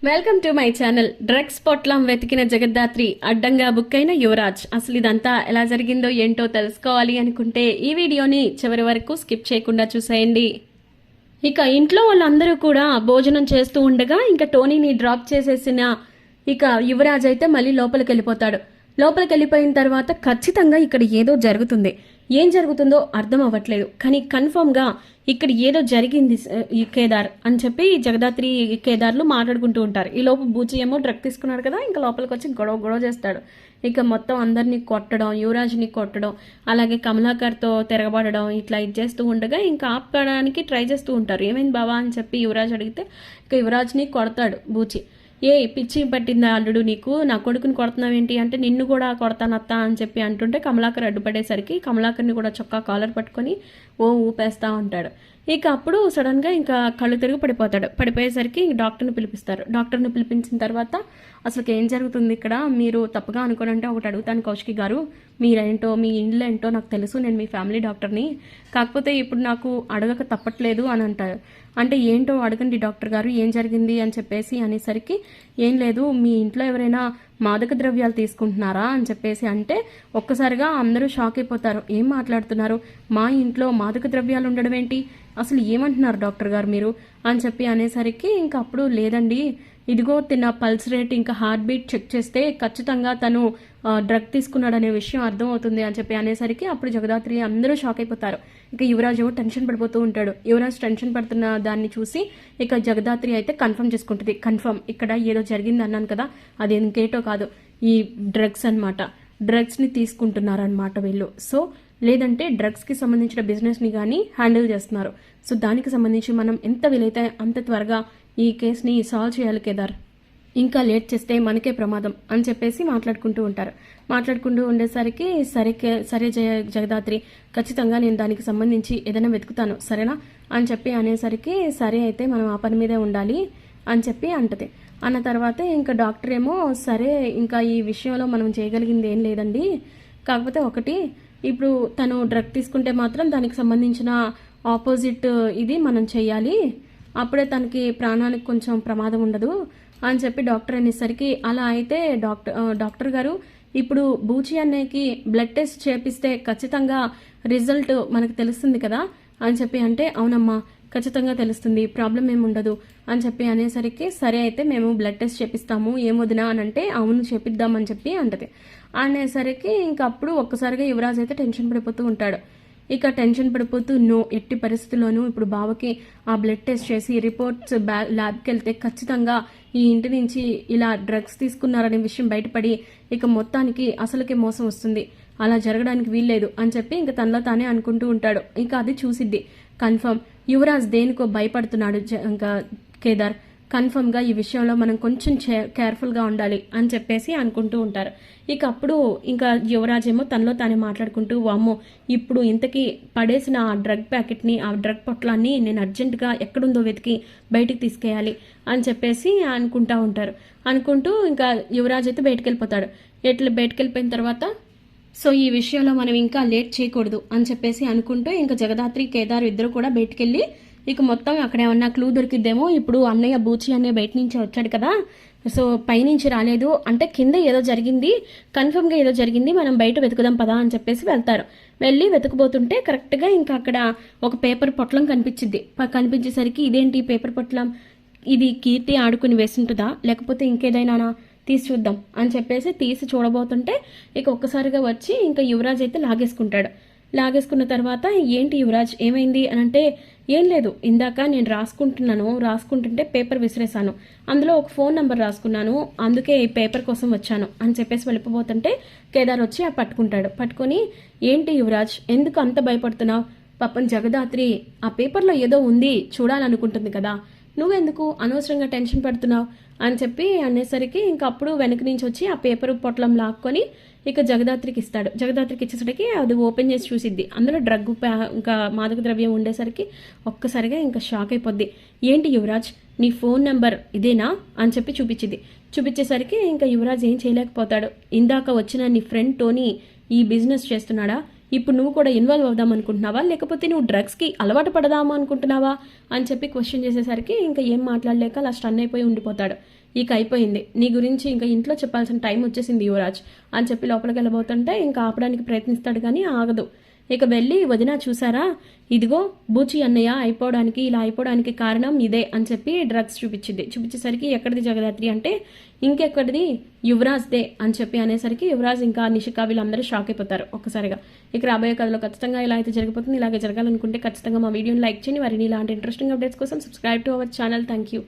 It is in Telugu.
Welcome to my channel. Drugs పొట్లం వెతికిన జగద్ధాత్రి, అడ్డంగా బుక్ అయిన యువరాజ్. అసలు ఇదంతా ఎలా జరిగిందో ఏంటో తెలుసుకోవాలి అనుకుంటే ఈ వీడియోని చివరి వరకు స్కిప్ చేయకుండా చూసేయండి. ఇక ఇంట్లో వాళ్ళందరూ కూడా భోజనం చేస్తూ ఉండగా ఇంకా టోనీని డ్రాప్ చేసేసిన ఇక యువరాజ్ అయితే మళ్ళీ లోపలికి వెళ్ళిపోతాడు. లోపలికి వెళ్ళిపోయిన తర్వాత ఖచ్చితంగా ఇక్కడ ఏదో జరుగుతుంది. ఏం జరుగుతుందో అర్థం అవ్వట్లేదు, కానీ కన్ఫర్మ్గా ఇక్కడ ఏదో జరిగింది ఈ కేదార్ అని చెప్పి జగదాత్రి కేదార్లు మాట్లాడుకుంటూ ఉంటారు. ఈ లోపు బూచి ఏమో డ్రగ్ తీసుకున్నాడు కదా, ఇంకా లోపలికి వచ్చి గొడవ చేస్తాడు. ఇక మొత్తం అందరినీ కొట్టడం, యువరాజ్ని కొట్టడం, అలాగే కమలాకర్తో తిరగబడడం, ఇట్లా ఇది చేస్తూ ఉండగా ఇంకా ఆపడానికి ట్రై చేస్తూ ఉంటారు. ఏమైంది బావా అని చెప్పి యువరాజ్ అడిగితే ఇక యువరాజ్ని కొడతాడు బూచి. పిచ్చి పట్టిందా అల్లుడు నీకు, నా కొడుకుని కొడుతున్నావేంటి అంటే నిన్ను కూడా కొడతానత్తా అని చెప్పి అంటుంటే కమలాకర్ అడ్డుపడేసరికి కమలాకర్ని కూడా చొక్కా కాలర్ పట్టుకొని ఊపేస్తూ ఉంటాడు. ఇక అప్పుడు సడన్గా ఇంకా కళ్ళు తిరిగి పడిపోయేసరికి డాక్టర్ని పిలిపిస్తారు. డాక్టర్ని పిలిపించిన తర్వాత అసలు ఏం జరుగుతుంది ఇక్కడ, మీరు తప్పుగా అనుకోనంటే ఒకటి అడుగుతాను కౌశికి గారు, మీరేంటో మీ ఇండ్లు ఏంటో నాకు తెలుసు, నేను మీ ఫ్యామిలీ డాక్టర్ని, కాకపోతే ఇప్పుడు నాకు అడగక తప్పట్లేదు అని అంటారు. అంటే ఏంటో అడగండి డాక్టర్ గారు, ఏం జరిగింది అని చెప్పేసి అనేసరికి ఏం లేదు, మీ ఇంట్లో ఎవరైనా మాదక ద్రవ్యాలు తీసుకుంటున్నారా అని చెప్పేసి అంటే ఒక్కసారిగా అందరూ షాక్ అయిపోతారు. ఏం మాట్లాడుతున్నారు, మా ఇంట్లో మాదక ద్రవ్యాలు ఉండడం ఏంటి, అసలు ఏమంటున్నారు డాక్టర్ గారు మీరు అని చెప్పి అనేసరికి ఇంకా అప్పుడు లేదండి, ఇదిగో తిన్న పల్స్ రేట్ ఇంకా హార్ట్ బీట్ చెక్ చేస్తే ఖచ్చితంగా తను డ్రగ్ తీసుకున్నాడు అనే విషయం అర్థమవుతుంది అని చెప్పి అనేసరికి అప్పుడు జగదాత్రి అందరూ షాక్ అయిపోతారు. ఇక యువరాజ్ ఏమో టెన్షన్ పడిపోతూ ఉంటాడు. యువరాజ్ టెన్షన్ పడుతున్న దాన్ని చూసి ఇక జగదాత్రి అయితే కన్ఫర్మ్ చేసుకుంటుంది. కన్ఫర్మ్ ఇక్కడ ఏదో జరిగింది అన్నాను కదా, అది ఇంకేటో కాదు, ఈ డ్రగ్స్ అనమాట, డ్రగ్స్ని తీసుకుంటున్నారనమాట వీళ్ళు. సో లేదంటే డ్రగ్స్కి సంబంధించిన బిజినెస్ని కానీ హ్యాండిల్ చేస్తున్నారు. సో దానికి సంబంధించి మనం ఎంత వీలైతే అంత త్వరగా ఈ కేసుని సాల్వ్ చేయాలి కేదార్, ఇంకా లేట్ చేస్తే మనకే ప్రమాదం అని చెప్పేసి మాట్లాడుకుంటూ ఉంటారు. మాట్లాడుకుంటూ ఉండేసరికి సరే జగదాత్రి, ఖచ్చితంగా నేను దానికి సంబంధించి ఏదైనా వెతుకుతాను సరేనా అని చెప్పి అనేసరికి సరే అయితే మనం ఆ పని మీదే ఉండాలి అని చెప్పి అంటది. అన్న తర్వాత ఇంకా డాక్టర్ ఏమో సరే ఇంకా ఈ విషయంలో మనం చేయగలిగింది ఏం లేదండి, కాకపోతే ఒకటి, ఇప్పుడు తను డ్రగ్ తీసుకుంటే మాత్రం దానికి సంబంధించిన ఆపోజిట్ ఇది మనం చెయ్యాలి, అప్పుడే తనకి ప్రాణానికి కొంచెం ప్రమాదం ఉండదు అని చెప్పి డాక్టర్ అనేసరికి అలా అయితే డాక్టర్ గారు ఇప్పుడు బూచి అన్నయ్యకి బ్లడ్ టెస్ట్ చేపిస్తే ఖచ్చితంగా రిజల్ట్ మనకు తెలుస్తుంది కదా అని చెప్పి అంటే అవునమ్మా ఖచ్చితంగా తెలుస్తుంది, ప్రాబ్లం ఏమి ఉండదు అని చెప్పి అనేసరికి సరే అయితే మేము బ్లడ్ టెస్ట్ చేపిస్తాము ఏమొదినా అని అంటే అవును చేపిద్దామని చెప్పి అంటది. అనేసరికి ఇంకప్పుడు ఒక్కసారిగా యువరాజ్ అయితే టెన్షన్ పడిపోతూ ఉంటాడు. ఇక టెన్షన్ పడిపోతూ ఎట్టి పరిస్థితుల్లోనూ ఇప్పుడు బావకి ఆ బ్లడ్ టెస్ట్ చేసి రిపోర్ట్స్ ల్యాబ్కి వెళ్తే ఖచ్చితంగా ఈ ఇంటి నుంచి ఇలా డ్రగ్స్ తీసుకున్నారనే విషయం బయటపడి ఇక మొత్తానికి అసలుకే మోసం వస్తుంది, అలా జరగడానికి వీల్లేదు అని చెప్పి ఇంకా తనలో తానే అనుకుంటూ ఉంటాడు. ఇంకా అది చూసిద్ది కన్ఫర్మ్ యువరాజ్ దేనికో భయపడుతున్నాడు. ఇంకా కేదార్ కన్ఫర్మ్గా ఈ విషయంలో మనం కొంచెం కేర్ఫుల్గా ఉండాలి అని చెప్పేసి అనుకుంటూ ఉంటారు. ఇక అప్పుడు ఇంకా యువరాజ్ ఏమో తనలో తానే మాట్లాడుకుంటూ వామ్మో ఇప్పుడు ఇంతకీ పడేసిన ఆ డ్రగ్ ప్యాకెట్ని, ఆ డ్రగ్ పొట్లాన్ని నేను అర్జెంటుగా ఎక్కడుందో వెతికి బయటికి తీసుకెళ్ళాలి అని చెప్పేసి అనుకుంటూ ఉంటారు. అనుకుంటూ ఇంకా యువరాజ్ అయితే బయటికి వెళ్ళిపోతాడు. బయటికి వెళ్ళిపోయిన తర్వాత సో ఈ విషయంలో మనం ఇంకా లేట్ చేయకూడదు అని చెప్పేసి అనుకుంటూ ఇంకా జగదాత్రి కేదార్ ఇద్దరు కూడా బయటికి వెళ్ళి ఇక మొత్తం అక్కడ ఏమన్నా క్లూ దొరికిద్దేమో, ఇప్పుడు అన్నయ్య బూచి అన్నయ్య బయట నుంచి వచ్చాడు కదా, సో పైనుంచి రాలేదు అంటే కింద ఏదో జరిగింది, కన్ఫర్మ్గా ఏదో జరిగింది, మనం బయట వెతుకుదాం పదా అని చెప్పేసి వెళ్తారు. వెళ్ళి వెతుకుపోతుంటే కరెక్ట్గా ఇంకా అక్కడ ఒక పేపర్ పొట్లం కనిపించేసరికి ఇదేంటి పేపర్ పొట్లం, ఇది కీర్తి ఆడుకుని వేసింటుందా లేకపోతే ఇంకేదైనా తీసి చూద్దాం అని చెప్పేసి తీసి చూడబోతుంటే ఇక ఒక్కసారిగా వచ్చి ఇంకా యువరాజ్ అయితే లాగేసుకున్న తర్వాత ఏంటి యువరాజ్ ఏమైంది అని అంటే ఏం లేదు, ఇందాక నేను రాసుకుంటుంటే పేపర్ విసిరేసాను, అందులో ఒక ఫోన్ నెంబర్ రాసుకున్నాను, అందుకే ఈ పేపర్ కోసం వచ్చాను అని చెప్పేసి వెళ్ళిపోతుంటే కేదార్ వచ్చి పట్టుకొని ఏంటి యువరాజ్ ఎందుకు అంత భయపడుతున్నావు, పాపం జగదాత్రి ఆ పేపర్లో ఏదో ఉంది చూడాలనుకుంటుంది కదా, నువ్వెందుకు అనవసరంగా టెన్షన్ పడుతున్నావు అని చెప్పి అనేసరికి ఇంకప్పుడు వెనక నుంచి వచ్చి ఆ పేపర్ పొట్లం లాక్కొని ఇక జగదాత్రికి ఇస్తాడు. జగదాత్రికి ఇచ్చేసరికి అది ఓపెన్ చేసి చూసిద్ది, అందులో డ్రగ్ ఇంకా మాదక ద్రవ్యం ఉండేసరికి ఒక్కసారిగా ఇంకా షాక్ అయిపోద్ది. ఏంటి యువరాజ్ నీ ఫోన్ నెంబర్ ఇదేనా అని చెప్పి చూపించేసరికి ఇంకా యువరాజ్ ఏం చేయలేకపోతాడు. ఇందాక వచ్చిన నీ ఫ్రెండ్ టోనీ ఈ బిజినెస్ చేస్తున్నాడా, ఇప్పుడు నువ్వు కూడా ఇన్వాల్వ్ అవుదాం అనుకుంటున్నావా, లేకపోతే నువ్వు డ్రగ్స్కి అలవాటు పడదామా అనుకుంటున్నావా అని చెప్పి క్వశ్చన్ చేసేసరికి ఇంకా ఏం మాట్లాడలేక అలా స్టన్ అయిపోయి ఉండిపోతాడు. ఇక అయిపోయింది, నీ గురించి ఇంకా ఇంట్లో చెప్పాల్సిన టైం వచ్చేసింది యువరాజ్ అని చెప్పి లోపలికి వెళ్ళబోతుంటే ఇంకా ఆపడానికి ప్రయత్నిస్తాడు కానీ ఆగదు. ఇక వెళ్ళి వదిన చూసారా, ఇదిగో బూచి అన్నయ్య అయిపోవడానికి ఇలా అయిపోవడానికి కారణం ఇదే అని చెప్పి డ్రగ్స్ చూపించేసరికి ఎక్కడిది జగదాత్రి అంటే ఇంకెక్కడిది యువరాజ్దే అని చెప్పి అనేసరికి యువరాజ్ ఇంకా నిషిక వీళ్ళందరూ షాక్ అయిపోతారు ఒక్కసారిగా. ఇక రాబోయే కథలో ఖచ్చితంగా ఇలా అయితే జరిగిపోతుంది. ఇలాగే జరగాలనుకుంటే ఖచ్చితంగా మా వీడియోని లైక్ చేయండి. మరిన్ని ఇలాంటి ఇంట్రెస్టింగ్ అప్డేట్స్ కోసం subscribe to our channel. Thank you.